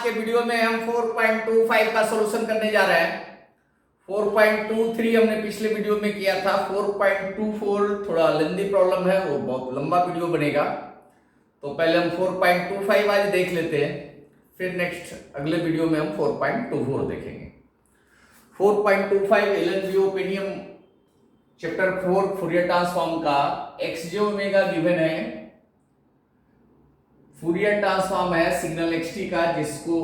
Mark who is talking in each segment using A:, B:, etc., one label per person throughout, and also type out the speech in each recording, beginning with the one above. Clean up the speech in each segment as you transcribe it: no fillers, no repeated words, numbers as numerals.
A: के वीडियो में हम 4.25 का सॉल्यूशन करने जा रहे हैं। 4.23 हमने पिछले वीडियो में किया था। 4.24 थोड़ा लेंदी प्रॉब्लम है, वो बहुत लंबा वीडियो बनेगा, तो पहले हम 4.25 आज देख लेते हैं, फिर नेक्स्ट अगले वीडियो में हम 4.24 देखेंगे। 4.25 Alan Oppenheim chapter 4 Fourier transform का एक्स जे ओमेगा गिवन है। फूरियर ट्रांसफॉर्म है सिग्नल एक्सटी का, जिसको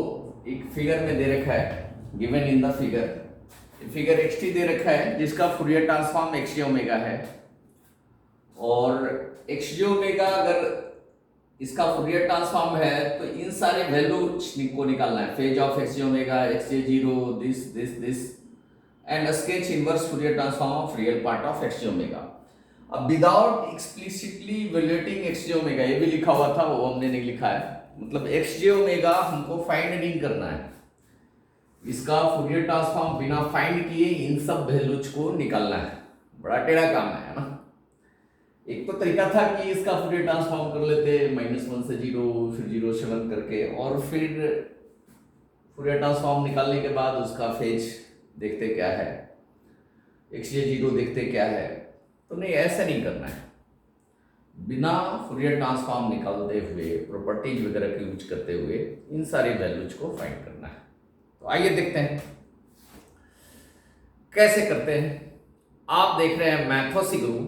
A: एक फिगर में दे रखा है, given in the figure X T दे रखा है, जिसका फूरियर ट्रांसफॉर्म एक्स जे ओमेगा है। और एक्स जे ओमेगा अगर इसका फूरियर ट्रांसफॉर्म है तो इन सारे वैल्यू को निकालना है। Phase of X J omega, x j zero, this and sketch inverse Fourier transform of real part of X J omega. अब विदाउट एक्सप्लिसिटली इवैल्यूएटिंग एक्स जे ओमेगा, ये भी लिखा हुआ था, वो हमने नहीं लिखा है। मतलब एक्स जे ओमेगा हमको फाइंड नहीं करना है, इसका फूरियर ट्रांसफॉर्म बिना फाइंड किए इन सब वैल्यूज को निकालना है। बड़ा टेढ़ा काम है ना। एक तो तरीका था कि इसका फूरियर ट्रांसफॉर्म कर लेते -1 से 0, फिर 0 से 1 करके, और फिर फूरियर ट्रांसफॉर्म निकालने के बाद उसका फेज देखते क्या है, एक्स जे जीरो देखते क्या है। तो नहीं, ऐसा नहीं करना है। बिना फूरियर ट्रांसफॉर्म निकालते हुए, प्रॉपर्टीज वगैरह की यूज करते हुए इन सारी वैल्यूज को फाइंड करना है। तो आइए देखते हैं कैसे करते हैं। आप देख रहे हैं मैथो सी गुरु,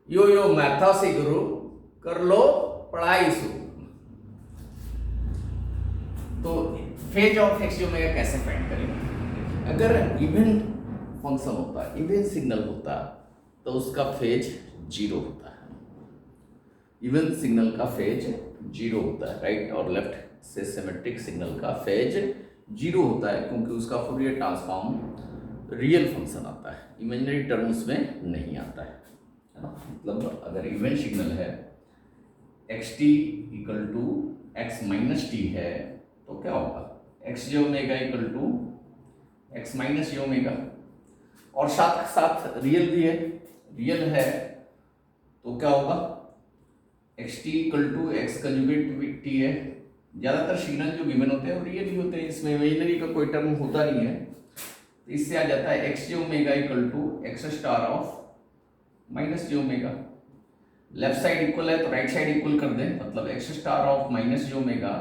A: यो मैथो सी गुरु, कर लो पढ़ाई शुरू। तो phase of X J omega कैसे फाइंड करेंगे? अगर इवन फंक्शन होता, इवन सिग्नल होता, तो उसका फेज 0 होता है। इवन सिग्नल का फेज 0 होता है, राइट और लेफ्ट से सिमेट्रिक सिग्नल का फेज 0 होता है, क्योंकि उसका फूरियर ट्रांसफॉर्म रियल फंक्शन आता है, इमेजिनरी टर्म्स में नहीं आता है ना। मतलब अगर इवन सिग्नल है, x t equal to x minus t है, तो क्या होगा? X J omega equal to x minus J omega, और साथ साथ रियल भी है, रियल है, तो क्या होगा? X t equal to x conjugate t है। ज़्यादातर सिग्नल जो गिवन होते हैं वो रियल ही होते हैं, इसमें इमेजिनरी का कोई टर्म होता नहीं है। तो इससे आ जाता है X J omega equal to X star of minus J omega. Left side equal है तो राइट साइड इक्वल कर दें, मतलब X star of minus J omega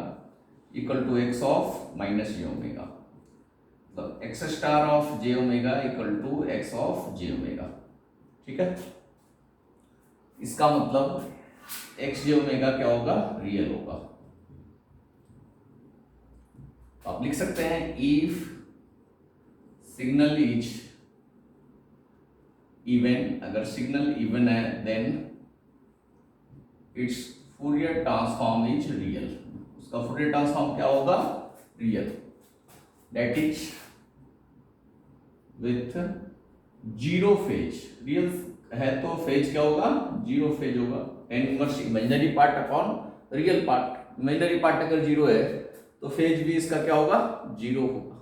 A: equal to X of minus J omega, मतलब X star of J omega equal to X of J omega. ठीक है, इसका मतलब एक्स जे ओमेगा क्या होगा? रियल होगा। आप लिख सकते हैं इफ सिग्नल इज इवन, अगर सिग्नल इवन है then its Fourier transform is real. उसका फूरियर ट्रांसफॉर्म क्या होगा? Real. That is with 0 phase. Real है तो फेज क्या होगा? 0 फेज होगा। Tan inverse imaginary part upon real part. Imaginary part अगर 0 है तो फेज भी इसका क्या होगा? 0 होगा।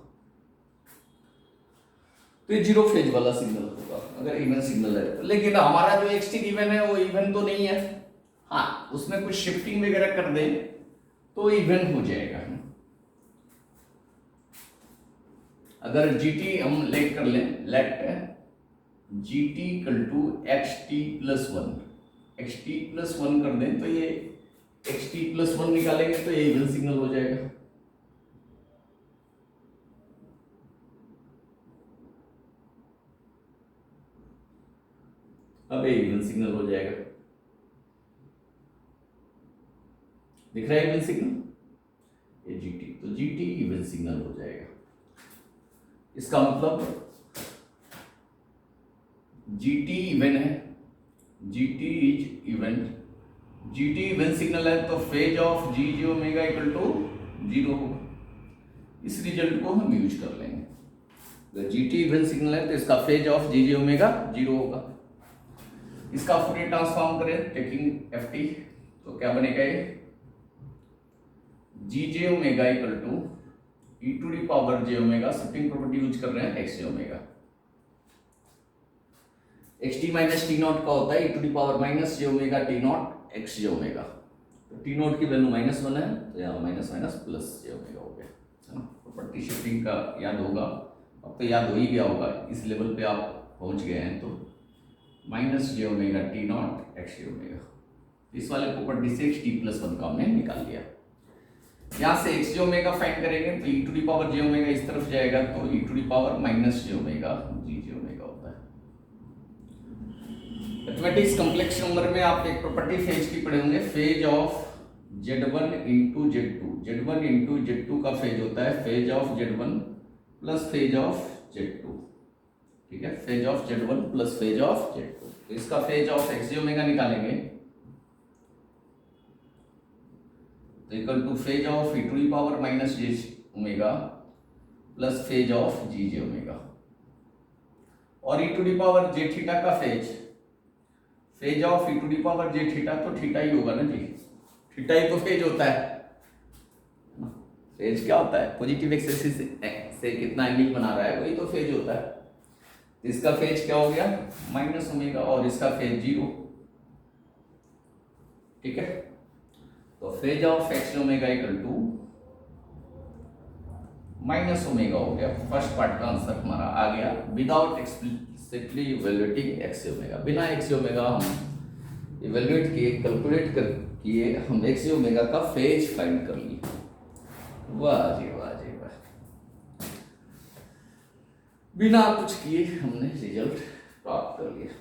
A: तो ये 0 फेज वाला सिग्नल होगा अगर इवन सिग्नल है। लेकिन हमारा जो एक्स टी गिवन है वो इवन तो नहीं है। हाँ, उसमें कुछ शिफ्टिंग वगैरह कर दें तो इवन हो जाएगा। अगर जीटी हम लेट कर लें, let g t equal to x t plus 1, x t plus 1 कर दें तो ये एक्स टी प्लस 1 निकालेंगे तो ये इवन सिग्नल हो जाएगा। अब ये इवन सिग्नल हो जाएगा। दिख रहा है इवन सिग्नल? ये जीटी, तो जीटी इवन सिग्नल हो जाएगा। इसका मतलब जीटी इवन है, g t is even, g t even signal है तो phase of ji J omega equal to 0 होगा। इस रिजल्ट को हम यूज कर लेंगे। अगर जीटी इवन सिग्नल है तो इसका phase of ji J omega 0 होगा। इसका फूरियर ट्रांसफॉर्म करें टेकिंग एफ टी, तो क्या बनेगा? ये G J omega equal to E to the power J omega, shifting property use कर रहे हैं, X J omega. X T minus T not का होता है E to the power minus J omega T not X J omega. तो T not की value -1 है, तो यहाँ माइनस माइनस प्लस जे ओमेगा हो गया, है ना। प्रॉपर्टी शिफ्टिंग का याद होगा, अब तो याद हो ही गया होगा, इस लेवल पे आप पहुंच गए हैं, तो minus J omega T not X J omega, इस वाले प्रॉपर्टी से एक्स टी प्लस 1 का हमने निकाल लिया। यहाँ से एक्स जे ओमेगा फाइंड करेंगे तो E to the power J omega इस तरफ जाएगा, तो E to the power minus J omega G J omega होता है। मैथमेटिक्स कॉम्प्लेक्स नंबर में आप एक प्रॉपर्टी फेज की पढ़े होंगे, phase of Z1 into Z2, Z1 into Z2 का फेज होता है phase of Z1 plus phase of Z2, ठीक है, phase of Z1 plus phase of Z2। तो इसका phase of X J omega निकालेंगे तो equal to phase of E to the power minus J omega plus phase of ji J omega, और E to the power J theta का phase of E to the power J theta, तो theta ही होगा ना जी, theta ही तो phase होता है। Phase क्या होता है, पॉजिटिव एक्सिस से कितना एंगल बना रहा है वही तो फेज होता है। तो इसका फेज क्या हो गया माइनस ओमेगा, और इसका फेज 0, ठीक है। तो phase of x omega equal to minus omega हो गया। फर्स्ट पार्ट का आंसर हमारा आ गया without explicitly evaluating x omega. बिना एक्स ओमेगा हम इवैल्यूएट किए, कैलकुलेट कर किए, हम एक्स ओमेगा का फेज फाइंड कर लिए। वाह जी वाह जी वाह, बिना कुछ किए हमने रिजल्ट प्राप्त कर लिया।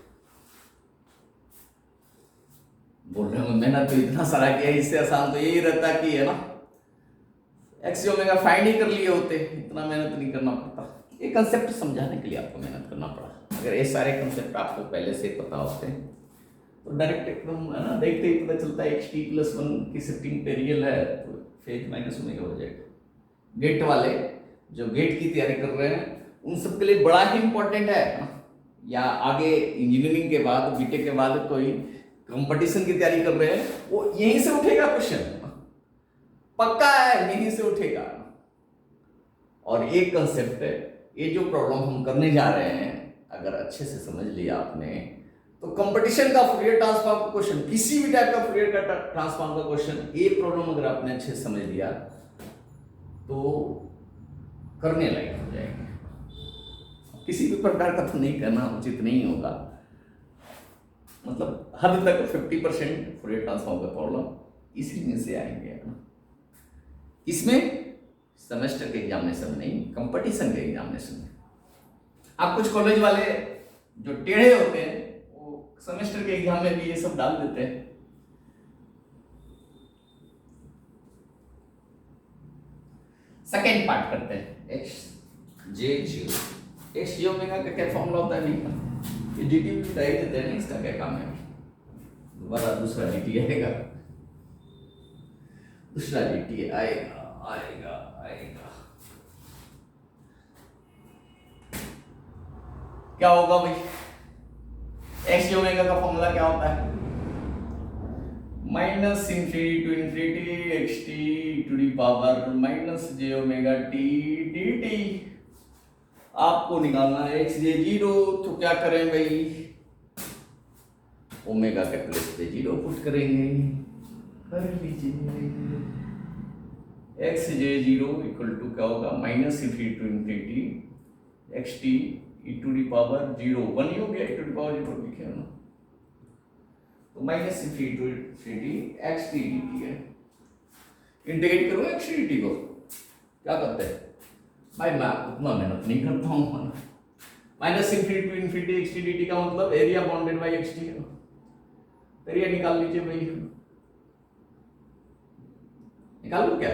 A: बोल रहे हो मेहनत तो इतना सारा किया, इससे आसान तो यही रहता कि है ना एक्स ओमेगा फाइंड ही कर लिए होते, इतना मेहनत नहीं करना पड़ता। ये कंसेप्ट समझाने के लिए आपको मेहनत करना पड़ा। अगर ये सारे कंसेप्ट आपको पहले से पता होते तो डायरेक्ट एकदम है ना, देखते ही पता चलता है एक्स टी प्लस 1 की शिफ्टिंग पे रियल है तो फेज माइनस ओमेगा हो जाएगा। गेट वाले जो गेट की तैयारी कर रहे हैं उन सब के लिए बड़ा ही इंपॉर्टेंट है, या आगे इंजीनियरिंग के बाद बीटेक के बाद कोई कंपटीशन की तैयारी कर रहे हैं, वो यहीं से उठेगा क्वेश्चन, पक्का है यहीं से उठेगा। और एक कंसेप्ट है, ये जो प्रॉब्लम हम करने जा रहे हैं अगर अच्छे से समझ लिया आपने तो कंपटीशन का फूरियर ट्रांसफॉर्म का क्वेश्चन, किसी भी टाइप का फूरियर का ट्रांसफॉर्म का क्वेश्चन, ये प्रॉब्लम अगर आपने अच्छे से समझ लिया तो करने लायक हो जाएंगे। किसी भी प्रकार का तो नहीं करना उचित नहीं होगा, मतलब हद तक 50% फूरियर ट्रांसफॉर्म का प्रॉब्लम इसी में से आएंगे। इसमें सेमेस्टर के एग्जामिनेशन नहीं, कंपटीशन के एग्जामिनेशन में। आप कुछ कॉलेज वाले जो टेढ़े होते हैं वो सेमेस्टर के एग्जाम में भी ये सब डाल देते हैं। सेकेंड पार्ट करते हैं, एक्स जे जीरो। एक्स जे ओमेगा का क्या फॉर्मूला होता है नहीं, ये डी टी भी बता ही देते हैं, इसका क्या काम है। दोबारा दूसरा डी टी आएगा, दूसरा डी टी आएगा आएगा आएगा। क्या होगा भाई, एक्स जे ओमेगा का फॉर्मूला क्या होता है, minus infinity to infinity x t to the power minus J omega T d t. आपको निकालना है एक्स जे जीरो, तो क्या करें भाई, ओमेगा के प्लेस पे 0 पुट करेंगे, कर लीजिए। X j zero equal to क्या होगा minus infinity to infinity x t e to the power 0, 1 ही हो गया, ई टू दी पावर 0 लिखे ना, तो minus infinity to infinity x t d t है। इंटीग्रेट करो एक्स टी डी को, क्या करते हैं भाई, मैं उतना मेहनत नहीं करता हूँ ना। Minus infinity to infinity x t d t का मतलब area bounded by x t है, एरिया निकाल लीजिए भाई, निकाल लो क्या,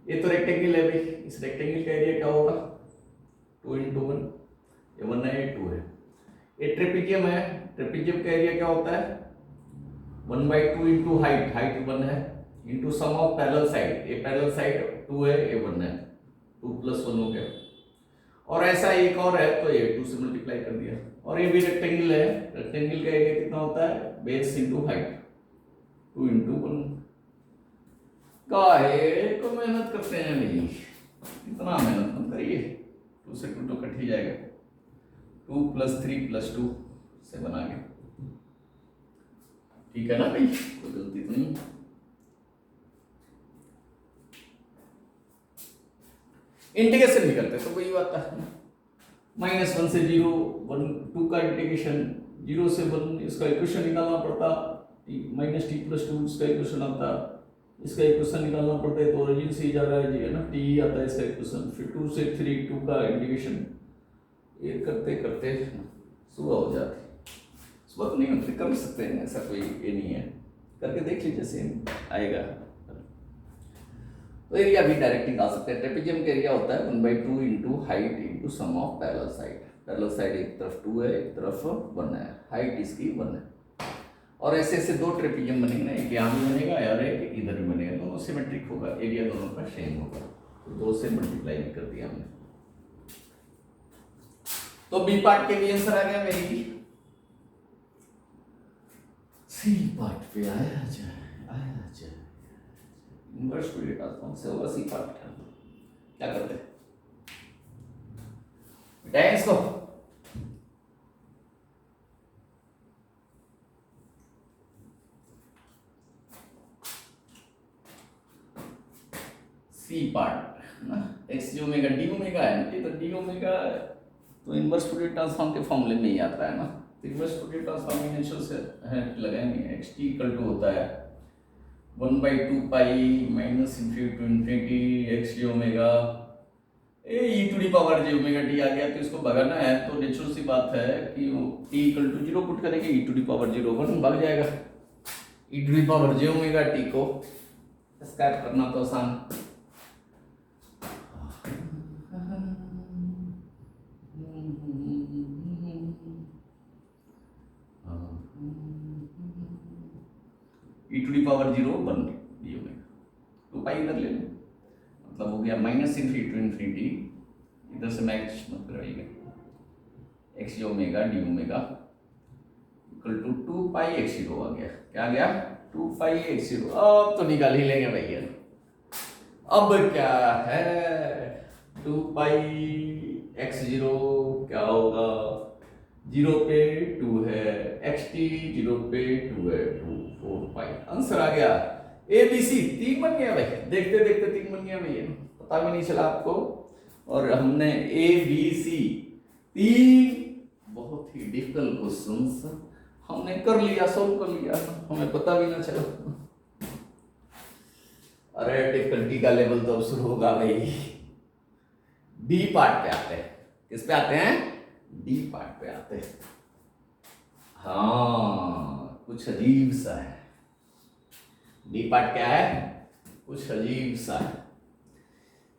A: ये तो रेक्टेंगल है भाई, इस रेक्टेंगल का एरिया क्या होगा 2 × 1, ये 1 है ये 2 है। ये ट्रेपेजियम है, ट्रेपेजियम का एरिया क्या होता है 1/2 इंटू हाइट, हाइट 1 है, into sum of parallel side, ये पैरेलल साइड 2 है ये 1 है, 2 + 1 हो गया। और ऐसा एक और है तो ये 2 से मल्टीप्लाई कर दिया। और ये भी रेक्टेंगल है, रेक्टेंगल का एरिया कितना होता है बेस इंटू हाइट 2 × 1। काहे को मेहनत करते हैं नहीं, इतना मेहनत मत करिए, 2 से 2 तो कट ही जाएगा, 2 + 3 + 2 7 आ गया, ठीक है ना भाई, कोई गलती तो नहीं। इंटीग्रेशन भी करते तो वही आता है, -1 से 0, 1 2 का इंटीग्रेशन 0 से 1, इसका इक्वेशन निकालना पड़ता, -t+2 इसका इक्वेशन आता, इसका इक्वेशन निकालना पड़ता है, तो ओरिजिन से ही जा रहा है जी, है ना, t आता है इसका इक्वेशन, फिर 2 से 3 2 का इंटीग्रेशन, ये करते करते सुबह हो जाती। सुबह तो नहीं होती, कर सकते हैं, ऐसा कोई ये नहीं है, करके देख लीजिए सेम आएगा। तो एरिया भी डायरेक्ट निकाल सकते हैं। ट्रेपेजियम का एरिया होता है 1/2 into height into sum of parallel side. Parallel side एक तरफ 2 है, एक तरफ 1 है, हाइट इसकी 1 है। और ऐसे ऐसे दो ट्रेपेजियम बनेंगे ना, एक यहाँ भी बनेगा और एक इधर भी बनेगा, दोनों सिमेट्रिक होगा, एरिया दोनों का सेम होगा, तो 2 से मल्टीप्लाई भी कर दिया हमने। तो बी पार्ट के भी आंसर आ गया मेरी। सी पार्ट पे आया जाए। इनवर्स फूरियर ट्रांसफॉर्म से होगा सी पार्ट। क्या करते हैं बेटा इसको, सी पार्ट ना, x D omega D omega है ना, तो डी ओमेगा तो इनवर्स फूरियर ट्रांसफॉर्म के फॉर्मूले में ही आता है ना। तो इनवर्स फूरियर ट्रांसफॉर्म इनिशियल से लगाएंगे, एक्स टी इक्वल टू होता है 1/2 pi -∞ to infinity X D omega E to the power J omega T आ गया, तो इसको भगाना है तो नेचुरल सी बात है कि टी इक्वल टू 0 पुट करेंगे, ई टू दी पावर 0 1 भाग जाएगा, E to the power J omega T को स्क्रैप करना तो आसान। E to the power 0 1 D omega, 2 pi इधर ले लें, मतलब हो गया -∞ टू इन्फिनिटी, इधर से मैच मत कराइएगा, X omega D omega equal to 2 pi X 0 आ गया। क्या आ गया? 2 पाई एक्स 0। अब तो निकाल ही लेंगे भैया। अब क्या है 2 पाई एक्स 0 क्या होगा, 0 पे 2 है, एक्स टी 0 पे 2 है, 2 4 पाई। आंसर आ गया ए बी सी, 3 बन गया भाई, देखते देखते 3 बन गया भैया, पता भी नहीं चला आपको। और हमने ए बी सी 3 बहुत ही डिफिकल्ट क्वेश्चंस हमने कर लिया, सॉल्व कर लिया, हमें पता भी ना चला। अरे डिफिकल्टी का लेवल तो अब शुरू होगा भाई। डी पार्ट पे आते हैं, किस पे आते हैं? डी पार्ट पे आते हैं। हाँ कुछ अजीब सा है, डी पार्ट क्या है? कुछ अजीब सा है।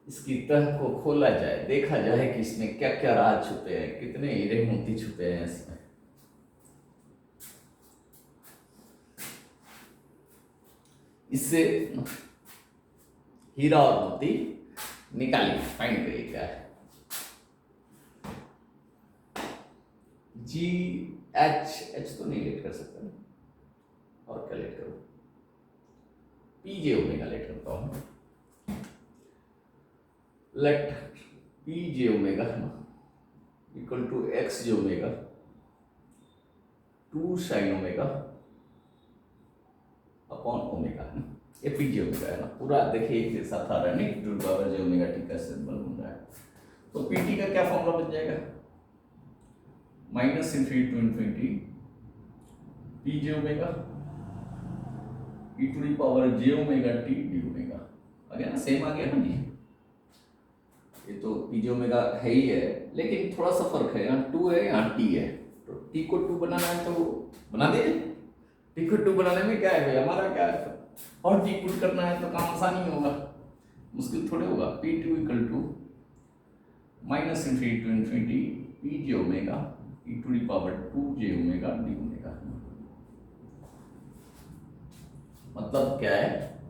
A: इसकी तह को खोला जाए, देखा जाए कि इसमें क्या क्या राज छुपे हैं, कितने हीरे मोती छुपे हैं इसमें। इससे हीरा और मोती निकालिए, फाइंड करिए क्या है। जी एच तो नहीं लेट कर सकता ना, और क्या लेट करूं? पी जे ओमेगा लेट करता हूं। Let p J omega equal to x J omega 2 sine omega upon omega है ना, ये पी जे ओमेगा है ना, पूरा देखिए एक जैसा था रहा नहीं, to power J omega t का सिंबल बन रहा है। तो पी टी का क्या फॉर्मूला बन जाएगा? -∞ To infinity P J omega E to the power J omega T D omega. आ गया ना, सेम आ गया ना जी। ये तो पी जे ओमेगा है ही है, लेकिन थोड़ा सा फर्क है, यहाँ 2 है, यहाँ टी है, तो टी को 2 बनाना है तो बना दे। टी को 2 बनाने में क्या है भाई, हमारा क्या है, और टी पुट करना है तो काम आसान ही होगा, मुश्किल थोड़े होगा। P two equal to -∞ to infinity P J omega E to the power 2 j omega D omega. मतलब क्या है,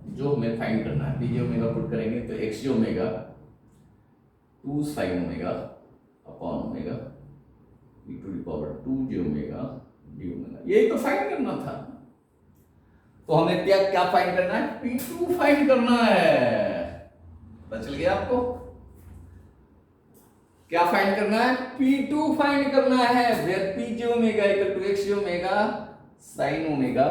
A: जो हमें फाइंड करना है, पी जे ओमेगा पुट करेंगे तो x J omega 2 sine omega upon omega E to the power 2 j omega D omega, यही तो फाइंड करना था। तो हमें क्या फाइंड करना है? P2 फाइंड करना है। पता चल गया आपको? क्या फाइंड करना है? P2 फाइंड करना है। Where P j omega equal to x J omega sine omega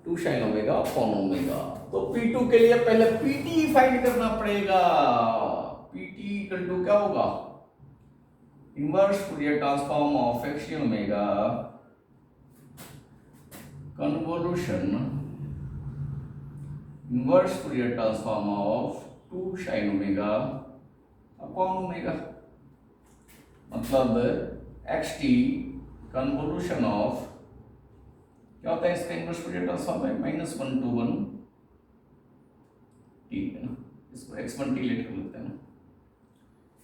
A: 2 sine omega upon omega. तो P2 के लिए पहले PT फाइंड करना पड़ेगा। पीटी इक्वल टू क्या होगा, inverse Fourier transform of X T omega convolution inverse Fourier transform of 2 sin omega upon omega, मतलब x T convolution of क्या होता है इसका इनवर्स फूरियर ट्रांसफॉर्म है -1 to 1 टी है ना, इसको x1 टी लेट कर लेते हैं ना,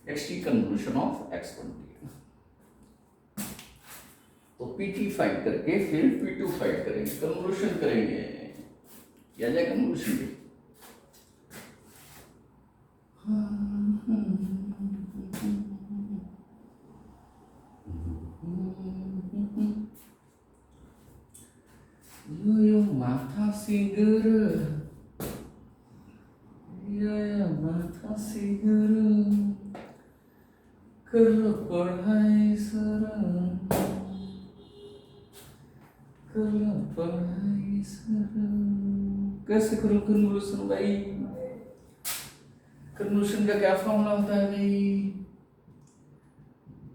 A: x T convolution of x1 T. तो पीटी फाइंड करके फिर पी2 फाइंड करेंगे, कन्वोल्यूशन करेंगे, क्या जाए कन्वोल्यूशन भी। यो माथा सिंगर या माथा सिंगर कर पढ़ाई सरल कर पढ़ाई सरल, कैसे करो कन्वोल्यूशन भाई, कन्वोल्यूशन का क्या फॉर्मूला होता है भाई,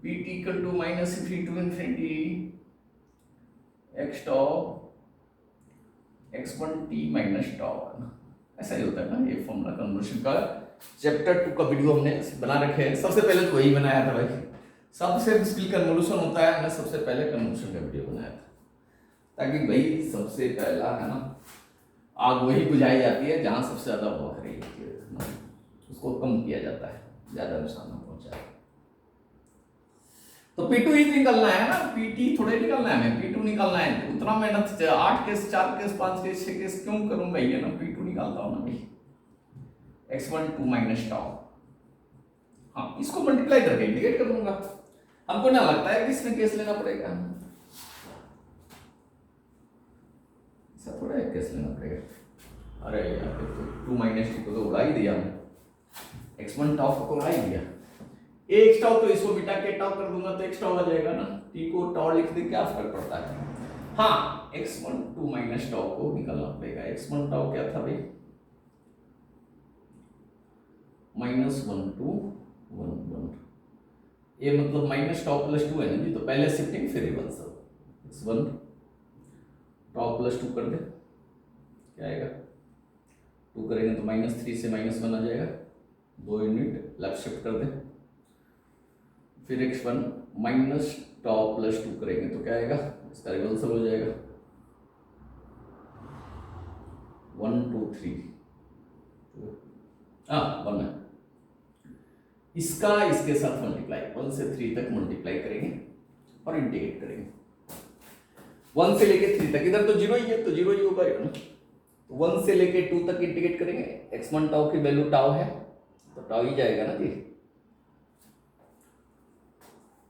A: p t equal to minus infinity to infinity x tau x1 t minus tau, ऐसा ही होता है ना ये फॉर्मूला कन्वोल्यूशन का। चैप्टर 2 का वीडियो हमने बना रखे हैं, सबसे पहले तो वही बनाया था भाई, सबसे मुश्किल कन्वोल्यूशन होता है, मैंने सबसे पहले कन्वोल्यूशन का वीडियो बनाया था, ताकि भाई सबसे पहला है ना आग वही बुझाई जाती है जहां सबसे ज्यादा भूख रही है ना, उसको कम किया जाता है, ज्यादा नुकसान न पहुंचाए। तो P2 ही निकलना है ना, PT थोड़े निकलना है, हमें P2 निकलना है, उतना मेहनत 8 केस 4 केस 5 केस 6 केस क्यों करूंगा, ये ना P2 निकालता हूं ना भाई, x1 2 माइनस टाउ, हाँ इसको मल्टीप्लाई करके इंटीग्रेट कर दूंगा, हमको ना लगता है कि इसमें केस लेना पड़ेगा, ऐसा थोड़ा है केस लेना पड़ेगा, अरे यार तो 2 माइनस टी को तो उड़ा ही दिया हमने, x1 टाउ को उड़ा ही दिया, एक टाउ तो इसको बिटा के टाउ कर दूंगा तो x टाउ आ जाएगा ना, t को टाउ लिख दे क्या फर्क पड़ता है, हाँ x1 2 माइनस टाउ को निकालना पड़ेगा, x1 टाउ क्या था भाई -1 to 1 ये मतलब माइनस टाउ प्लस 2 है ना जी, तो पहले शिफ्टिंग फिर रिवर्स x1 टाउ प्लस 2 कर दे, क्या आएगा 2 करेंगे तो -3 से -1 आ जाएगा, 2 यूनिट लेफ्ट शिफ्ट कर दे, फिर x1 माइनस टाउ प्लस 2 करेंगे तो क्या आएगा, इसका रिवर्सल हो जाएगा 1 2 3 1 है, इसका इसके साथ मल्टीप्लाई 1 से 3 तक मल्टीप्लाई करेंगे और इंटीग्रेट करेंगे, 1 से लेके 3 तक, इधर तो 0 ही है तो 0 ही होगा ना, तो 1 से लेके 2 तक इंटीग्रेट करेंगे, x1 टाउ की वैल्यू टाउ है तो टाउ ही जाएगा ना जी,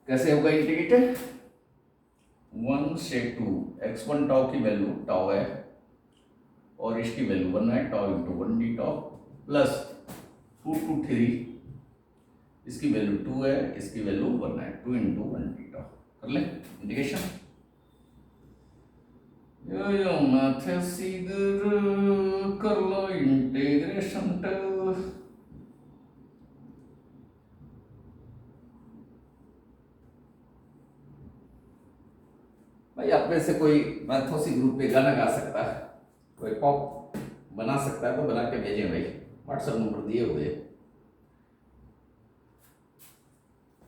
A: कैसे होगा इंटीग्रेटेड 1 से 2, x1 टाउ की वैल्यू टाउ है और इसकी वैल्यू 1 है, tau into 1 D tau plus 2 to 3 इसकी वैल्यू 2 है, इसकी वैल्यू 1 है, 2 इंटू 1 डी टाउ, कर ले इंटीग्रेशन, यो माथे सीधर कर लो इंटीग्रेशन भाई, आप में से कोई मैथोसी ग्रुप पे गाना गा सकता है, कोई पॉप बना सकता है तो बना के भेजें भाई, व्हाट्सएप नंबर दिए हुए,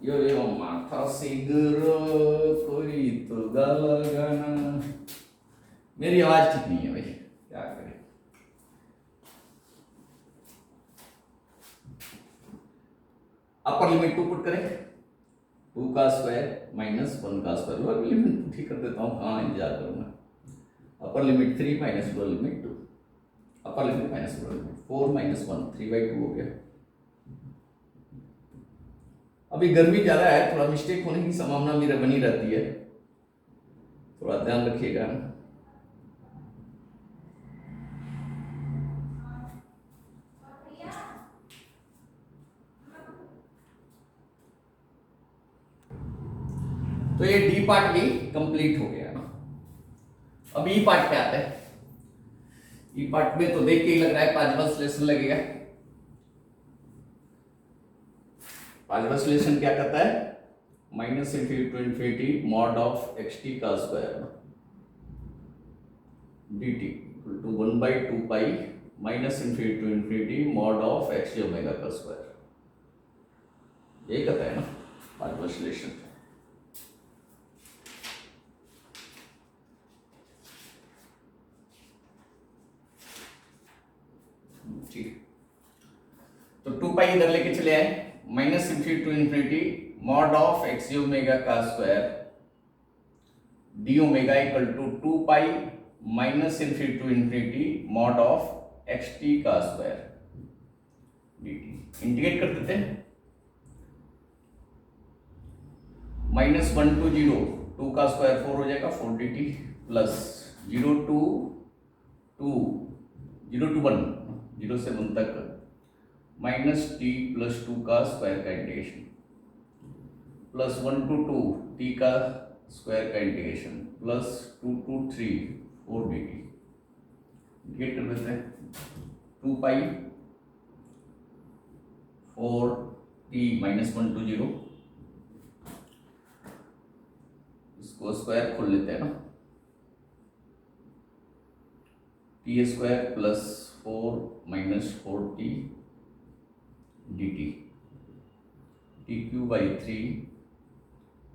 A: यो माथा सिगर कोई तो गाला गाना, मेरी आवाज ठीक नहीं है भाई, क्या करें, अपर लिमिट 2 पुट करें, 2 का स्क्वायर माइनस 1 का स्क्वायर, लोअर लिमिट ठीक कर देता हूँ, हाँ इंतजार करूंगा, upper limit 3 minus lower limit 2, upper limit minus lower limit 4 minus 1 3/2 हो गया। अभी गर्मी ज्यादा है, थोड़ा मिस्टेक होने की संभावना मेरा बनी रहती है, थोड़ा ध्यान रखिएगा। तो ये डी पार्ट भी कंप्लीट हो गया ना, अब ई पार्ट पे आते हैं। ई पार्ट में तो देख के ही लग रहा है 5 बस लेसन लगेगा। पांचवा सॉल्यूशन क्या कहता है, minus infinity to infinity mod of X T का square D T equal to 1/2 pi minus infinity to infinity mod of X T omega का स्क्वायर, यही कहता है ना पांचवा सॉल्यूशन। ठीक, तो 2 पाई इधर लेके चले आए, minus infinity to infinity mod of x omega का square D omega equal to 2 pi minus infinity to infinity mod of X T का स्क्वायर डी टी। इंटीग्रेट कर देते हैं, -1 to 0 2 का स्क्वायर 4 हो जाएगा 4 डी टी प्लस 0 to 1 0 से 1 तक माइनस टी प्लस 2 का स्क्वायर का इंटीग्रेशन प्लस 1 to 2 टी का स्क्वायर का integration plus 2 to 3 4 D T. Integrate कर देते हैं 2 पाई 4 टी -1 to 0, इसको स्क्वायर खोल लेते हैं ना, T square plus 4 minus 4 T d T, T Q by 3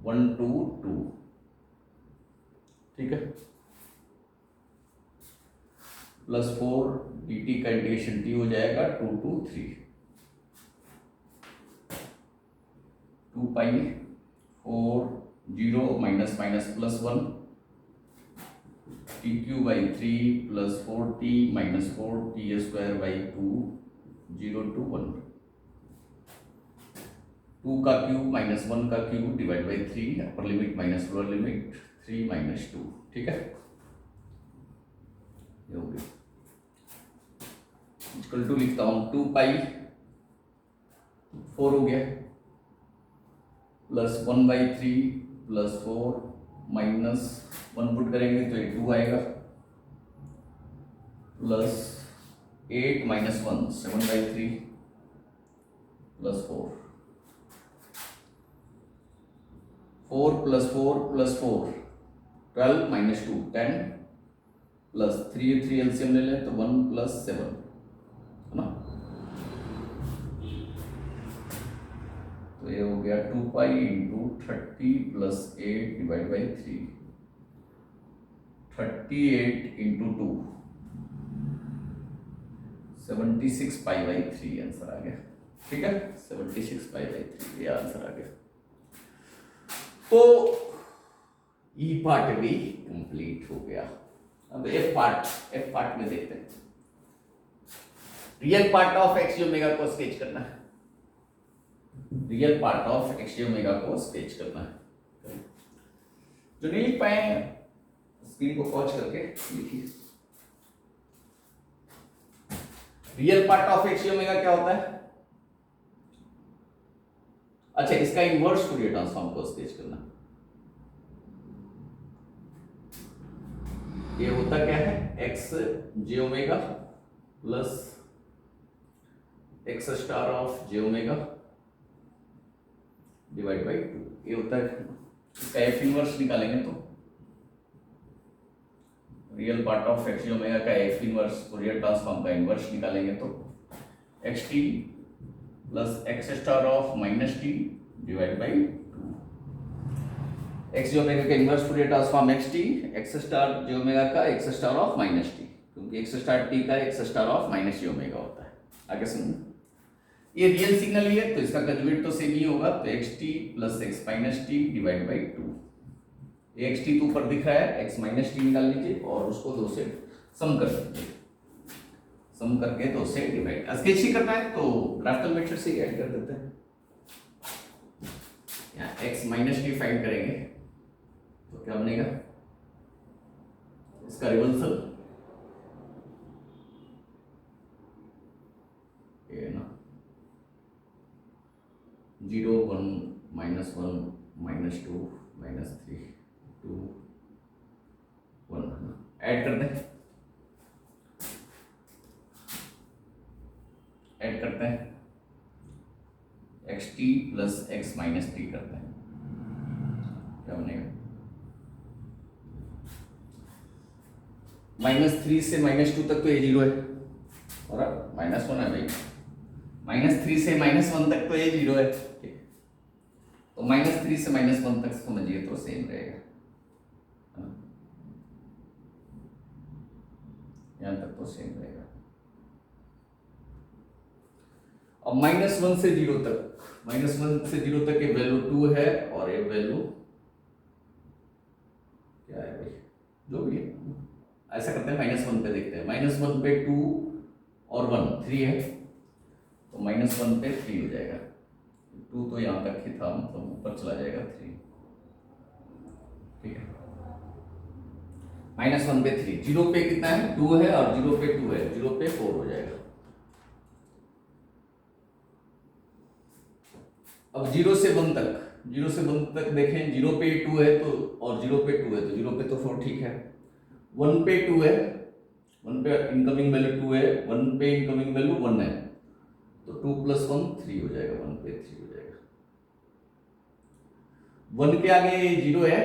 A: 1 to 2, ठीक है, प्लस 4 डी टी का इंटीग्रेशन टी हो जाएगा 2 to 3, 2 pi 4 0 minus minus plus 1 T Q by 3 plus 4 T minus 4 T square by 2 0 to 1, 2 का cube minus 1 का cube divide by 3, upper limit minus lower limit 3 minus 2, ठीक है, ये हो गया। इक्वल टू लिखता हूं 2 पाई 4 हो गया प्लस 1/3 प्लस 4 माइनस 1 पुट करेंगे तो 2 आएगा plus 8 minus 1 7/3 plus 4 plus 4 plus 4 12 minus 2 10 plus 3 LCM ले लें तो 1 प्लस 7 है ना, तो ये हो गया 2 pi into 30 plus 8 divide by 3, 38 into 2 76 pi by 3 answer आ गया, ठीक है, 76 पाई बाई 3 ये आंसर आ गया। तो ई पार्ट भी कंप्लीट हो गया। अब एफ पार्ट में देखते हैं, real part of x omega को स्केच करना है, real part of x omega को स्केच करना है। जो नहीं लिख पाए स्क्रीन को पॉज करके लिखिए। Real part of x omega क्या होता है, अच्छा इसका इनवर्स फूरियर ट्रांसफॉर्म को स्केच करना। ये होता क्या है, X J omega plus x star of J omega divide by 2, ये होता है। इसका एफ इनवर्स निकालेंगे तो real part of x omega का एफ इनवर्स फूरियर ट्रांसफॉर्म का इनवर्स निकालेंगे तो x t plus x star of minus T divide by 2, x omega का inverse Fourier transform X T, X star J omega का X star of minus T, क्योंकि X star T का X star of minus J omega होता है। आगे सुनिए, ये real signal ही है तो इसका कंजुगेट तो सेम ही होगा, तो x t plus x minus T divide by 2, x T तो ऊपर दिख रहा है, एक्स माइनस टी निकाल लीजिए और उसको 2 से सम कर दीजिए, सम करके 2 से डिवाइड। स्केच ही करना है तो ग्राफिकल मेथड से ऐड कर देते हैं। यहाँ एक्स माइनस टी फाइंड करेंगे तो क्या बनेगा, इसका रिवर्सल ये ना 0 1 -1 -2 -3 2 1 ऐड कर दें, ऐड करते हैं x t plus x minus T करते हैं, क्या बनेगा? -3 से -2 तक तो ये 0 है, और -1 है भाई, -3 से -1 तक तो ये 0 है, ठीक। तो -3 से -1 तक समझिए तो सेम रहेगा, यहां तक तो सेम रहेगा। अब -1 से 0 तक, -1 से 0 तक ये वैल्यू 2 है और ये वैल्यू क्या है भाई, जो भी है। ऐसा करते हैं, -1 पे देखते हैं, -1 पे 2 और 1 3 है, तो -1 पे 3 हो जाएगा। 2 तो यहाँ तक ही था, मतलब ऊपर चला जाएगा 3, ठीक है। -1 पे 3, 0 पे कितना है? 2 है, और 0 पे 2 है, 0 पे 4 हो जाएगा। अब 0 से 1 तक, 0 से 1 तक देखें, 0 पे 2 है तो, और 0 पे 2 है तो 0 पे तो 4 ठीक है। 1 पे 2 है, 1 पे इनकमिंग वैल्यू 2 है, 1 पे इनकमिंग वैल्यू 1 है, तो 2 + 1 3 हो जाएगा, 1 पे 3 हो जाएगा। 1 के आगे 0 है,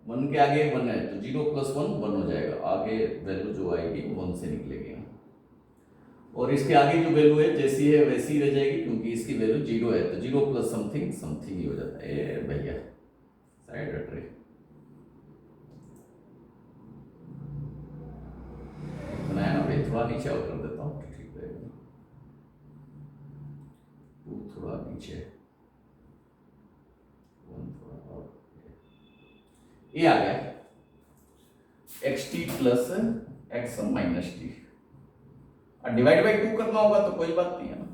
A: 1 के आगे 1 है, तो 0 + 1 1 हो जाएगा, आगे वैल्यू जो आएगी 1 से निकलेगी, और इसके आगे जो वैल्यू है जैसी है वैसी रह जाएगी, क्योंकि इसकी वैल्यू 0 है, तो 0 + समथिंग समथिंग ही हो जाता है। ए भैया साइड हट रही, बनाया ना भाई, थोड़ा नीचे और कर देता हूँ, ठीक रहेगा, थोड़ा नीचे, थोड़ा और, ये आ गया xt + x माइनस टी, और डिवाइड बाई 2 करना होगा तो कोई बात नहीं है ना।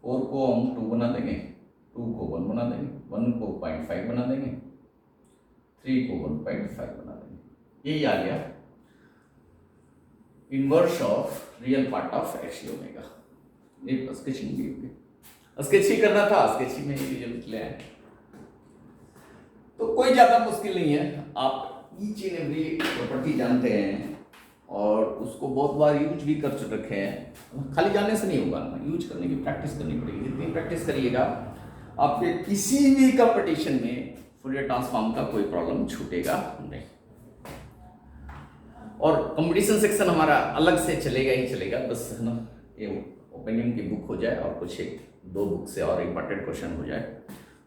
A: 4 को हम 2 बना देंगे, 2 को 1 बना देंगे, 1 को 0.5 बना देंगे, 3 को 1.5 बना देंगे। यही आ गया inverse of real part of x omega. ये स्केचिंग भी होगी, स्केच ही करना था, स्केच ही में ही रिजल्ट ले आए, तो कोई ज्यादा मुश्किल नहीं है। आप ईच एंड एवरी प्रॉपर्टी जानते हैं और उसको बहुत बार यूज भी कर रखे हैं, खाली जानने से नहीं होगा ना, यूज करने की प्रैक्टिस करनी पड़ेगी। जितनी प्रैक्टिस करिएगा आपके किसी भी कंपटीशन में फूरियर ट्रांसफॉर्म का कोई प्रॉब्लम छूटेगा नहीं। और कंपटीशन सेक्शन हमारा अलग से चलेगा ही चलेगा, बस है ना, ये ओपिनियन की बुक हो जाए और कुछ 1-2 बुक से और इंपॉर्टेंट क्वेश्चन हो जाए,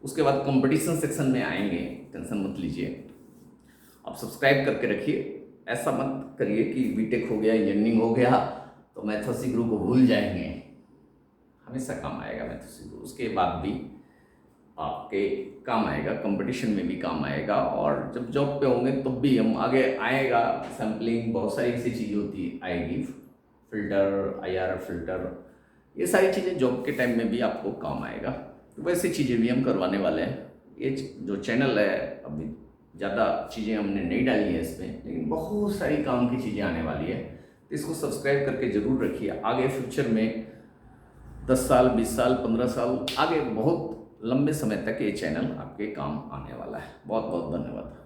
A: उसके बाद कंपटीशन सेक्शन में आएंगे, टेंशन मत लीजिए। आप सब्सक्राइब करके रखिए, ऐसा मत करिए कि बीटेक हो गया, इंजीनियरिंग हो गया तो मैथ्स गुरु को भूल जाएंगे, हमेशा काम आएगा मैथ्स गुरु, उसके बाद भी आपके काम आएगा, कंपटीशन में भी काम आएगा, और जब जॉब पे होंगे तब भी हम आगे आएगा। सैम्पलिंग, बहुत सारी ऐसी चीज़ें होती आएगी, फिल्टर, IR फिल्टर, ये सारी चीज़ें जॉब के टाइम में भी आपको काम आएगा, तो वैसी चीज़ें भी हम करवाने वाले हैं। ये जो चैनल है, अभी ज़्यादा चीज़ें हमने नहीं डाली है इसमें, लेकिन बहुत सारी काम की चीज़ें आने वाली है, तो इसको सब्सक्राइब करके ज़रूर रखिए। आगे फ्यूचर में 10 साल, 20 साल, 15 साल आगे, बहुत लंबे समय तक ये चैनल आपके काम आने वाला है। बहुत बहुत धन्यवाद।